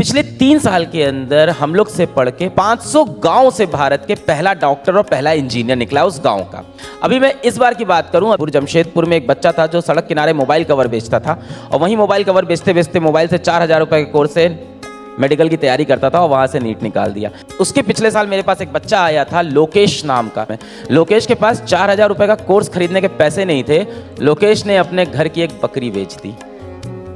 पिछले 3 साल के अंदर हम लोग से पढ़ के 500 गांव से भारत के पहला डॉक्टर और पहला इंजीनियर निकला उस गांव का। अभी मैं इस बार की बात करूं, जमशेदपुर में एक बच्चा था जो सड़क किनारे मोबाइल कवर बेचता था और वहीं मोबाइल कवर बेचते बेचते मोबाइल से 4,000 रुपये के कोर्स से मेडिकल की तैयारी करता था और वहाँ से नीट निकाल दिया। उसके पिछले साल मेरे पास एक बच्चा आया था लोकेश नाम का। लोकेश के पास 4,000 रुपये का कोर्स खरीदने के पैसे नहीं थे। लोकेश ने अपने घर की एक बकरी बेच दी।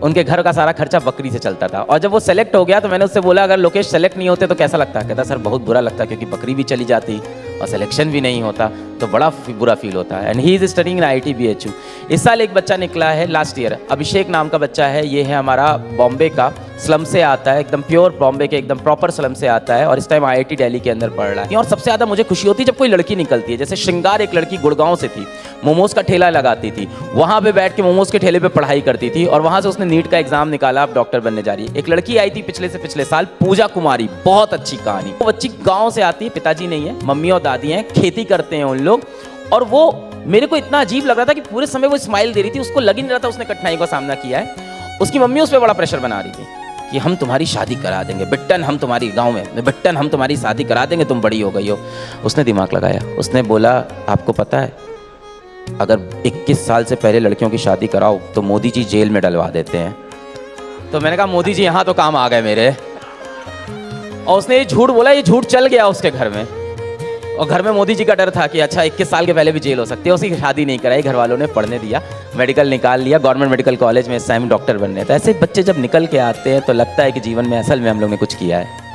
उनके घर का सारा खर्चा बकरी से चलता था। और जब वो सेलेक्ट हो गया तो मैंने उससे बोला अगर लोकेश सेलेक्ट नहीं होते तो कैसा लगता? कहता सर बहुत बुरा लगता क्योंकि बकरी भी चली जाती और सिलेक्शन भी नहीं होता तो बड़ा बुरा फील होता है। And he is studying in IIT BHU। इस साल एक बच्चा निकला है लास्ट ईयर, अभिषेक नाम का बच्चा है। ये है हमारा बॉम्बे का, स्लम से आता है, एकदम प्योर बॉम्बे के एकदम प्रॉपर स्लम से आता है और इस टाइम IIT दिल्ली के अंदर पढ़ रहा है। और सबसे ज़्यादा मुझे खुशी होती है जब कोई लड़की निकलती है। जैसे श्रृंगार एक लड़की गुड़गांव से थी, मोमोज का ठेला लगाती थी, वहाँ पे बैठ के मोमोज के ठेले पे पढ़ाई करती थी और वहाँ से उसने नीट का एग्जाम निकाला, अब डॉक्टर बनने जा रही है। एक लड़की आई थी पिछले साल, पूजा कुमारी, बहुत अच्छी कहानी। वो बच्ची गाँव से आती है, पिताजी नहीं है, मम्मी और दादी हैं, खेती करते हैं उन लोग। और वो मेरे को इतना अजीब लग रहा था कि पूरे समय वो स्माइल दे रही थी, उसको लग ही नहीं रहा था उसने कठिनाई का सामना किया है। उसकी मम्मी उस पर बड़ा प्रेशर बना रही थी कि हम तुम्हारी शादी करा देंगे बिट्टन, हम तुम्हारी गांव में बिट्टन हम तुम्हारी शादी करा देंगे, तुम बड़ी हो गई हो। उसने दिमाग लगाया, उसने बोला आपको पता है अगर 21 साल से पहले लड़कियों की शादी कराओ तो मोदी जी जेल में डलवा देते हैं। तो मैंने कहा मोदी जी यहाँ तो काम आ गए मेरे। और उसने ये झूठ बोला, ये झूठ चल गया उसके घर में। और घर में मोदी जी का डर था कि अच्छा 21 साल के पहले भी जेल हो सकती है। उसकी शादी नहीं कराई, घर वालों ने पढ़ने दिया, मेडिकल निकाल लिया, गवर्नमेंट मेडिकल कॉलेज में इस टाइम डॉक्टर बनने। तो ऐसे बच्चे जब निकल के आते हैं तो लगता है कि जीवन में असल में हम लोग ने कुछ किया है।